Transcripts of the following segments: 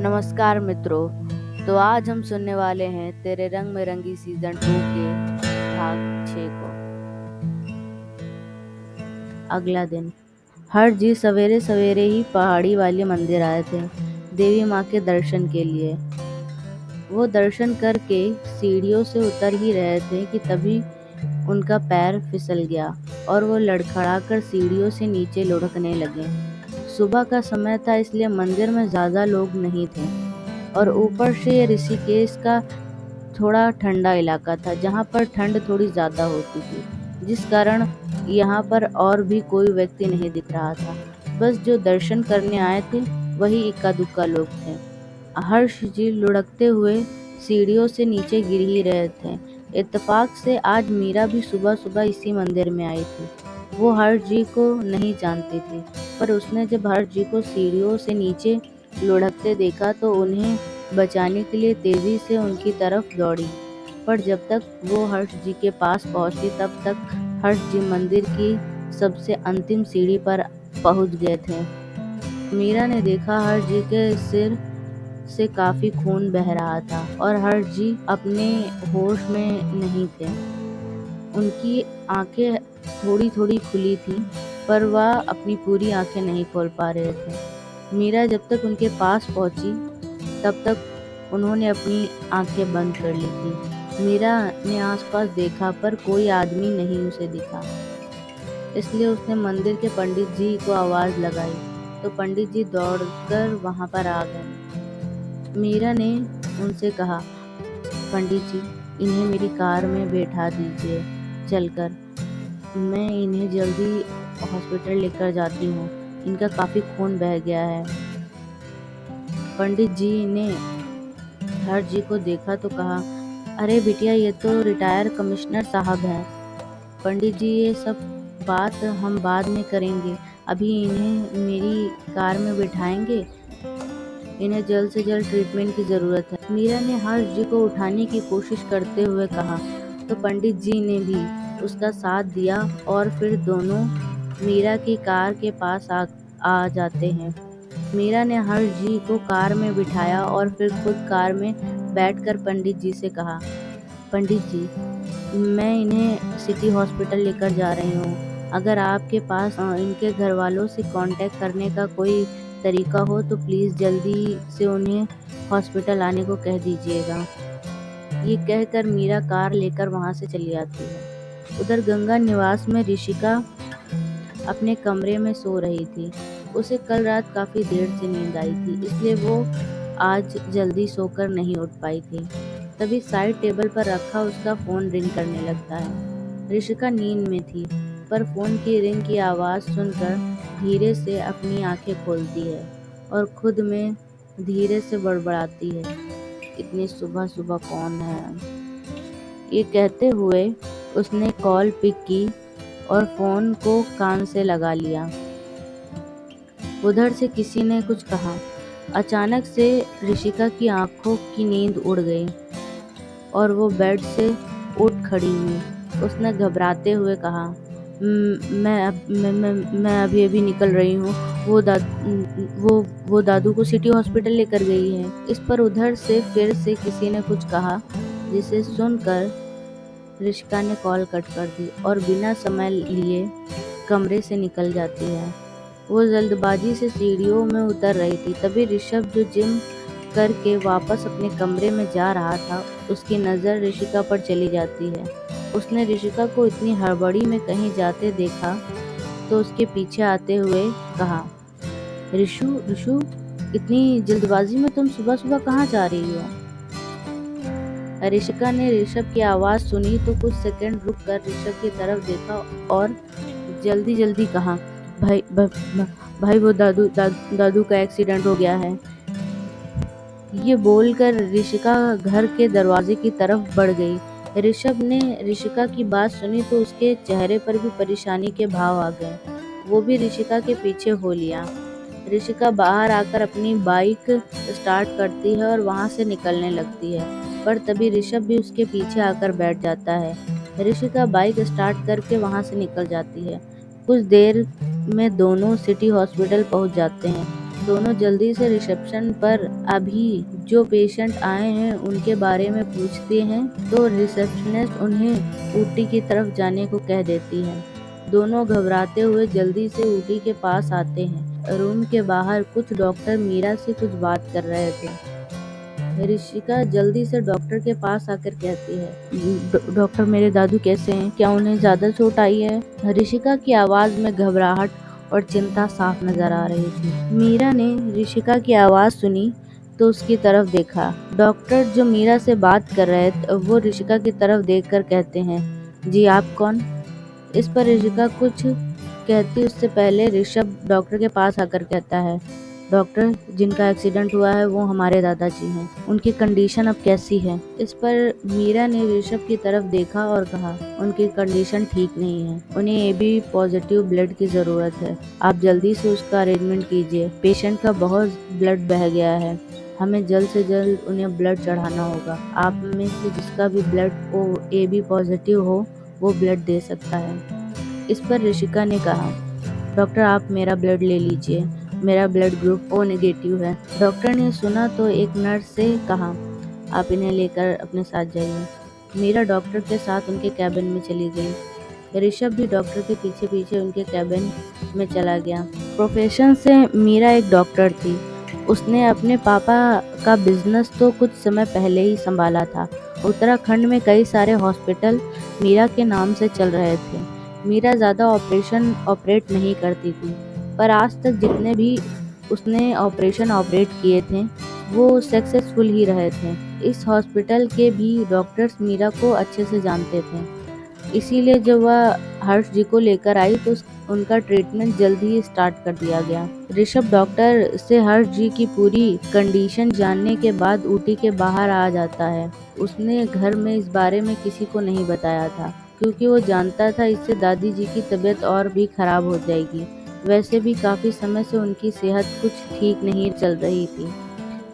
नमस्कार मित्रों। तो आज हम सुनने वाले हैं तेरे रंग में रंगी सीजन 2 के भाग 6 को। अगला दिन हर जी सवेरे सवेरे ही पहाड़ी वाले मंदिर आए थे देवी माँ के दर्शन के लिए। वो दर्शन करके सीढ़ियों से उतर ही रहे थे कि तभी उनका पैर फिसल गया और वो लड़खड़ाकर सीढ़ियों से नीचे लुढ़कने लगे। सुबह का समय था, इसलिए मंदिर में ज्यादा लोग नहीं थे और ऊपर से ये ऋषिकेश का थोड़ा ठंडा इलाका था, जहाँ पर ठंड थोड़ी ज़्यादा होती थी, जिस कारण यहाँ पर और भी कोई व्यक्ति नहीं दिख रहा था। बस जो दर्शन करने आए थे वही इक्का दुक्का लोग थे। हर्ष जी लुढ़कते हुए सीढ़ियों से नीचे गिर ही रहे थे। इत्तेफाक से आज मीरा भी सुबह सुबह इसी मंदिर में आई थी। वो हर्ष जी को नहीं जानती थी, पर उसने जब हर्ष जी को सीढ़ियों से नीचे लुढ़कते देखा तो उन्हें बचाने के लिए तेजी से उनकी तरफ दौड़ी। पर जब तक वो हर्ष जी के पास पहुंची तब तक हर्ष जी मंदिर की सबसे अंतिम सीढ़ी पर पहुंच गए थे। मीरा ने देखा हर्ष जी के सिर से काफी खून बह रहा था और हर्ष जी अपने होश में नहीं थे। उनकी आंखें थोड़ी थोड़ी खुली थी, पर वह अपनी पूरी आंखें नहीं खोल पा रहे थे। मीरा जब तक उनके पास पहुंची तब तक उन्होंने अपनी आंखें बंद कर ली थी। मीरा ने आसपास देखा पर कोई आदमी नहीं उसे दिखा, इसलिए उसने मंदिर के पंडित जी को आवाज लगाई तो पंडित जी दौड़कर वहां पर आ गए। मीरा ने उनसे कहा, पंडित जी, इन्हें मेरी कार में बैठा दीजिए चलकर। मैं इन्हें जल्दी हॉस्पिटल लेकर जाती हूँ, इनका काफी खून बह गया है। पंडित जी ने हर्ष जी को देखा तो कहा, अरे बिटिया, ये तो रिटायर कमिश्नर साहब हैं। पंडित जी, ये सब बात हम बाद में करेंगे, अभी इन्हें मेरी कार में बिठाएंगे। इन्हें जल्द से जल्द ट्रीटमेंट की ज़रूरत है। मीरा ने हर्ष जी को उठाने की कोशिश करते हुए कहा तो पंडित जी ने भी उसका साथ दिया और फिर दोनों मीरा की कार के पास आ जाते हैं। मीरा ने हर्ष जी को कार में बिठाया और फिर खुद कार में बैठकर पंडित जी से कहा, पंडित जी, मैं इन्हें सिटी हॉस्पिटल लेकर जा रही हूँ। अगर आपके पास इनके घर वालों से कांटेक्ट करने का कोई तरीका हो तो प्लीज़ जल्दी से उन्हें हॉस्पिटल आने को कह दीजिएगा। ये कहकर मीरा कार लेकर वहाँ से चली जाती है। उधर गंगा निवास में ऋषिका अपने कमरे में सो रही थी। उसे कल रात काफ़ी देर से नींद आई थी, इसलिए वो आज जल्दी सोकर नहीं उठ पाई थी। तभी साइड टेबल पर रखा उसका फ़ोन रिंग करने लगता है। ऋषिका नींद में थी, पर फ़ोन की रिंग की आवाज़ सुनकर धीरे से अपनी आंखें खोलती है और खुद में धीरे से बड़बड़ाती है, इतनी सुबह सुबह कौन है। ये कहते हुए उसने कॉल पिक की और फ़ोन को कान से लगा लिया। उधर से किसी ने कुछ कहा। अचानक से ऋषिका की आंखों की नींद उड़ गई और वो बेड से उठ खड़ी हुई। उसने घबराते हुए कहा, मैं अभी अभी निकल रही हूँ। वो दादू को सिटी हॉस्पिटल लेकर गई है। इस पर उधर से फिर से किसी ने कुछ कहा, जिसे सुनकर ऋषिका ने कॉल कट कर दी और बिना समय लिए कमरे से निकल जाती है। वो जल्दबाजी से सीढ़ियों में उतर रही थी, तभी ऋषभ, जो जिम करके वापस अपने कमरे में जा रहा था, उसकी नज़र ऋषिका पर चली जाती है। उसने ऋषिका को इतनी हड़बड़ी में कहीं जाते देखा तो उसके पीछे आते हुए कहा, ऋषु, इतनी जल्दबाजी में तुम सुबह सुबह कहाँ जा रही हो? ऋषिका ने ऋषभ की आवाज़ सुनी तो कुछ सेकंड रुक कर ऋषभ की तरफ देखा और जल्दी जल्दी कहा, भाई वो दादू का एक्सीडेंट हो गया है। ये बोलकर ऋषिका घर के दरवाजे की तरफ बढ़ गई। ऋषभ ने ऋषिका की बात सुनी तो उसके चेहरे पर भी परेशानी के भाव आ गए। वो भी ऋषिका के पीछे हो लिया। ऋषिका बाहर आकर अपनी बाइक स्टार्ट करती है और वहां से निकलने लगती है, पर तभी ऋषभ भी उसके पीछे आकर बैठ जाता है। ऋषिका बाइक स्टार्ट करके वहां से निकल जाती है। कुछ देर में दोनों सिटी हॉस्पिटल पहुंच जाते हैं। दोनों जल्दी से रिसेप्शन पर अभी जो पेशेंट आए हैं उनके बारे में पूछते हैं तो रिसेप्शनिस्ट उन्हें ऊटी की तरफ जाने को कह देती है। दोनों घबराते हुए जल्दी से ऊटी के पास आते हैं। रूम के बाहर कुछ डॉक्टर मीरा से कुछ बात कर रहे थे। ऋषिका जल्दी से डॉक्टर के पास आकर कहती है, डॉक्टर मेरे दादू कैसे हैं? क्या उन्हें ज्यादा चोट आई है? ऋषिका की आवाज में घबराहट और चिंता साफ नजर आ रही थी। मीरा ने ऋषिका की आवाज सुनी तो उसकी तरफ देखा। डॉक्टर जो मीरा से बात कर रहे थे वो ऋषिका की तरफ देखकर कहते हैं, जी आप कौन? इस पर ऋषिका कुछ कहती उससे पहले ऋषभ डॉक्टर के पास आकर कहता है, डॉक्टर जिनका एक्सीडेंट हुआ है वो हमारे दादाजी हैं। उनकी कंडीशन अब कैसी है? इस पर मीरा ने ऋषभ की तरफ देखा और कहा, उनकी कंडीशन ठीक नहीं है। उन्हें एबी पॉजिटिव ब्लड की जरूरत है। आप जल्दी से उसका अरेंजमेंट कीजिए। पेशेंट का बहुत ब्लड बह गया है। हमें जल्द से जल्द उन्हें ब्लड चढ़ाना होगा। आप में से जिसका भी ब्लड एबी पॉजिटिव हो वो ब्लड दे सकता है। इस पर ऋषिका ने कहा, डॉक्टर आप मेरा ब्लड ले लीजिए। मेरा ब्लड ग्रुप ओ नेगेटिव है। डॉक्टर ने सुना तो एक नर्स से कहा, आप इन्हें लेकर अपने साथ जाइए। मीरा डॉक्टर के साथ उनके कैबिन में चली गई। ऋषभ भी डॉक्टर के पीछे पीछे उनके कैबिन में चला गया। प्रोफेशन से मीरा एक डॉक्टर थी। उसने अपने पापा का बिजनेस तो कुछ समय पहले ही संभाला था। उत्तराखंड में कई सारे हॉस्पिटल मीरा के नाम से चल रहे थे। मीरा ज़्यादा ऑपरेशन ऑपरेट नहीं करती थी, पर आज तक जितने भी उसने ऑपरेशन ऑपरेट किए थे वो सक्सेसफुल ही रहे थे। इस हॉस्पिटल के भी डॉक्टर्स मीरा को अच्छे से जानते थे, इसीलिए जब वह हर्ष जी को लेकर आई तो उनका ट्रीटमेंट जल्दी ही स्टार्ट कर दिया गया। ऋषभ डॉक्टर से हर्ष जी की पूरी कंडीशन जानने के बाद ऊटी के बाहर आ जाता है। उसने घर में इस बारे में किसी को नहीं बताया था, क्योंकि वो जानता था इससे दादी जी की तबीयत और भी खराब हो जाएगी। वैसे भी काफी समय से उनकी सेहत कुछ ठीक नहीं चल रही थी।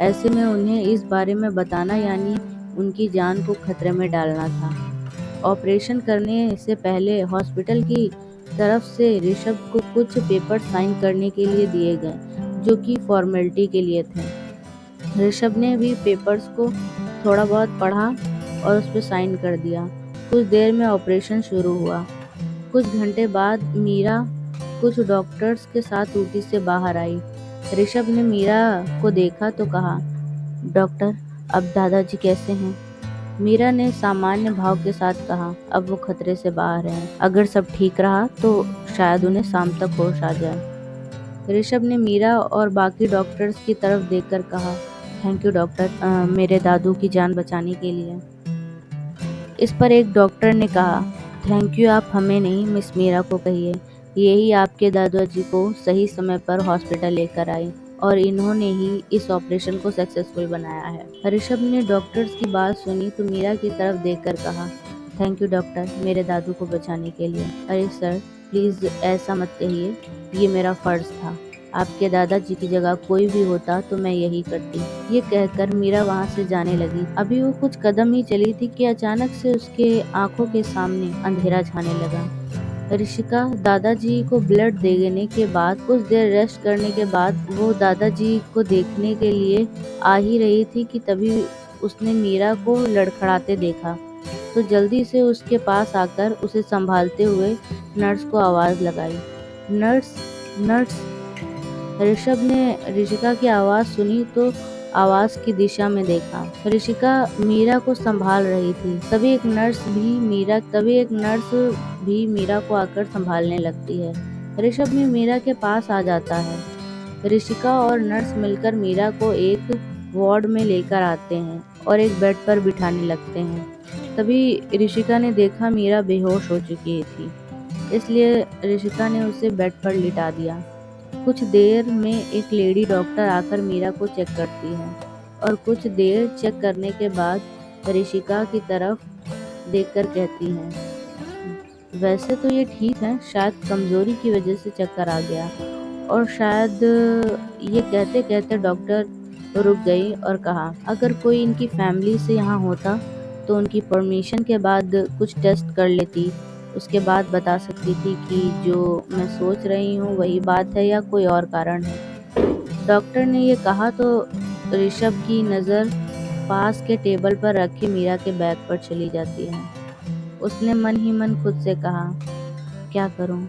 ऐसे में उन्हें इस बारे में बताना यानी उनकी जान को खतरे में डालना था। ऑपरेशन करने से पहले हॉस्पिटल की तरफ से ऋषभ को कुछ पेपर साइन करने के लिए दिए गए, जो कि फॉर्मेलिटी के लिए थे। ऋषभ ने भी पेपर्स को थोड़ा बहुत पढ़ा और उस पर साइन कर दिया। कुछ देर में ऑपरेशन शुरू हुआ। कुछ घंटे बाद मीरा कुछ डॉक्टर्स के साथ ऊटी से बाहर आई। ऋषभ ने मीरा को देखा तो कहा, डॉक्टर अब दादाजी कैसे हैं? मीरा ने सामान्य भाव के साथ कहा, अब वो खतरे से बाहर हैं। अगर सब ठीक रहा तो शायद उन्हें शाम तक होश आ जाए। ऋषभ ने मीरा और बाकी डॉक्टर्स की तरफ देखकर कहा, थैंक यू डॉक्टर, मेरे दादू की जान बचाने के लिए। इस पर एक डॉक्टर ने कहा, थैंक यू आप हमें नहीं मिस मीरा को कहिए। यही आपके दादाजी को सही समय पर हॉस्पिटल लेकर आए और इन्होंने ही इस ऑपरेशन को सक्सेसफुल बनाया है। ऋषभ ने डॉक्टर्स की बात सुनी तो मीरा की तरफ देखकर कहा, थैंक यू डॉक्टर, मेरे दादू को बचाने के लिए। अरे सर प्लीज ऐसा मत कहिए, ये मेरा फर्ज था। आपके दादाजी की जगह कोई भी होता तो मैं यही करती। ये कहकर मीरा वहाँ से जाने लगी। अभी वो कुछ कदम ही चली थी कि अचानक से उसके आंखों के सामने अंधेरा छाने लगा। ऋषिका दादाजी को ब्लड देने के बाद कुछ देर रेस्ट करने के बाद वो दादाजी को देखने के लिए आ ही रही थी कि तभी उसने मीरा को लड़खड़ाते देखा, तो जल्दी से उसके पास आकर उसे संभालते हुए नर्स को आवाज लगाई, नर्स नर्स। ऋषभ ने ऋषिका की आवाज सुनी तो आवाज की दिशा में देखा। ऋषिका मीरा को संभाल रही थी। तभी एक नर्स भी मीरा को आकर संभालने लगती है। ऋषभ भी मीरा के पास आ जाता है। ऋषिका और नर्स मिलकर मीरा को एक वार्ड में लेकर आते हैं और एक बेड पर बिठाने लगते हैं। तभी ऋषिका ने देखा मीरा बेहोश हो चुकी थी, इसलिए ऋषिका ने उसे बेड पर लिटा दिया। कुछ देर में एक लेडी डॉक्टर आकर मीरा को चेक करती है और कुछ देर चेक करने के बाद ऋषिका की तरफ देखकर कहती हैं, वैसे तो ये ठीक है, शायद कमजोरी की वजह से चक्कर आ गया। और शायद ये कहते कहते डॉक्टर रुक गई और कहा, अगर कोई इनकी फैमिली से यहाँ होता तो उनकी परमिशन के बाद कुछ टेस्ट कर लेती, उसके बाद बता सकती थी कि जो मैं सोच रही हूँ वही बात है या कोई और कारण है। डॉक्टर ने ये कहा तो ऋषभ की नज़र पास के टेबल पर रखे मीरा के बैग पर चली जाती है। उसने मन ही मन खुद से कहा, क्या करूं?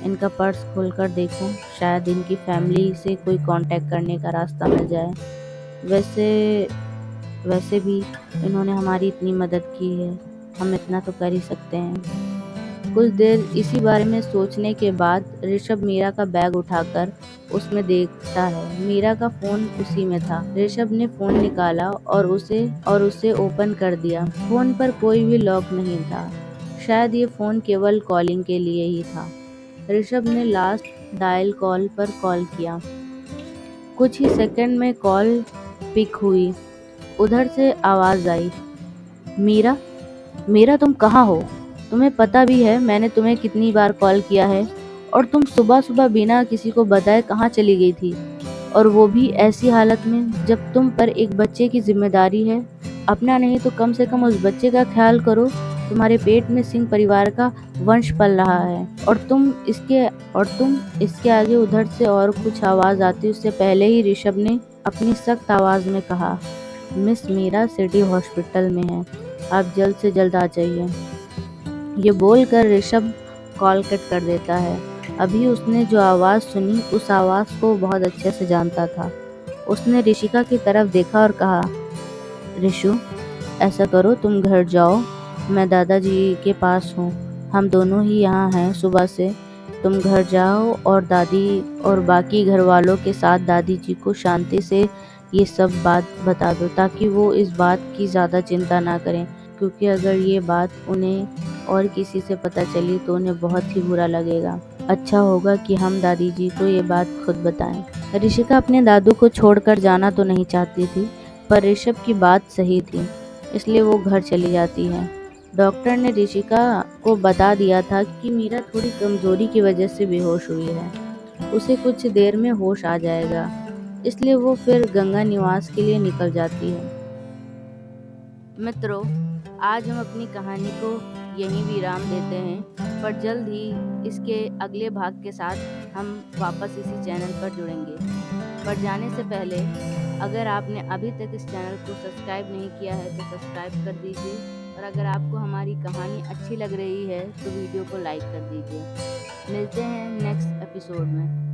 इनका पर्स खोलकर देखूं, शायद इनकी फैमिली से कोई कांटेक्ट करने का रास्ता मिल जाए। वैसे वैसे भी इन्होंने हमारी इतनी मदद की है, हम इतना तो कर ही सकते हैं। कुछ देर इसी बारे में सोचने के बाद ऋषभ मीरा का बैग उठाकर उसमें देखता है। मीरा का फोन उसी में था। ऋषभ ने फोन निकाला और उसे ओपन कर दिया। फोन पर कोई भी लॉक नहीं था। शायद ये फोन केवल कॉलिंग के लिए ही था। ऋषभ ने लास्ट डायल कॉल पर कॉल किया। कुछ ही सेकंड में कॉल पिक हुई। उधर से आवाज आई, मीरा, मीरा तुम कहाँ हो? तुम्हें पता भी है मैंने तुम्हें कितनी बार कॉल किया है, और तुम सुबह सुबह बिना किसी को बताए कहाँ चली गई थी, और वो भी ऐसी हालत में जब तुम पर एक बच्चे की जिम्मेदारी है। अपना नहीं तो कम से कम उस बच्चे का ख्याल करो। तुम्हारे पेट में सिंह परिवार का वंश पल रहा है, और तुम इसके आगे। उधर से और कुछ आवाज आती उससे पहले ही ऋषभ ने अपनी सख्त आवाज में कहा, मिस मीरा सिटी हॉस्पिटल में है, आप जल्द से जल्द आ जाइए। ये बोलकर ऋषभ कॉल कट कर देता है। अभी उसने जो आवाज़ सुनी उस आवाज़ को बहुत अच्छे से जानता था। उसने ऋषिका की तरफ देखा और कहा, ऋषु, ऐसा करो तुम घर जाओ, मैं दादाजी के पास हूँ, हम दोनों ही यहाँ हैं सुबह से। तुम घर जाओ और दादी और बाकी घर वालों के साथ दादी जी को शांति से ये सब बात बता दो, ताकि वो इस बात की ज़्यादा चिंता ना करें, क्योंकि अगर ये बात उन्हें और किसी से पता चली तो उन्हें बहुत ही बुरा लगेगा। अच्छा होगा कि हम दादी जी को ये बात खुद बताएं। ऋषिका अपने दादू को छोड़कर जाना तो नहीं चाहती थी, पर ऋषभ की बात सही थी, इसलिए वो घर चली जाती है। डॉक्टर ने ऋषिका को बता दिया था कि मीरा थोड़ी कमजोरी की वजह से बेहोश हुई है, उसे कुछ देर में होश आ जाएगा, इसलिए वो फिर गंगा निवास के लिए निकल जाती है। मित्रों, आज हम अपनी कहानी को यहीं विराम देते हैं, पर जल्द ही इसके अगले भाग के साथ हम वापस इसी चैनल पर जुड़ेंगे। पर जाने से पहले अगर आपने अभी तक इस चैनल को सब्सक्राइब नहीं किया है तो सब्सक्राइब कर दीजिए, और अगर आपको हमारी कहानी अच्छी लग रही है तो वीडियो को लाइक कर दीजिए। मिलते हैं नेक्स्ट एपिसोड में।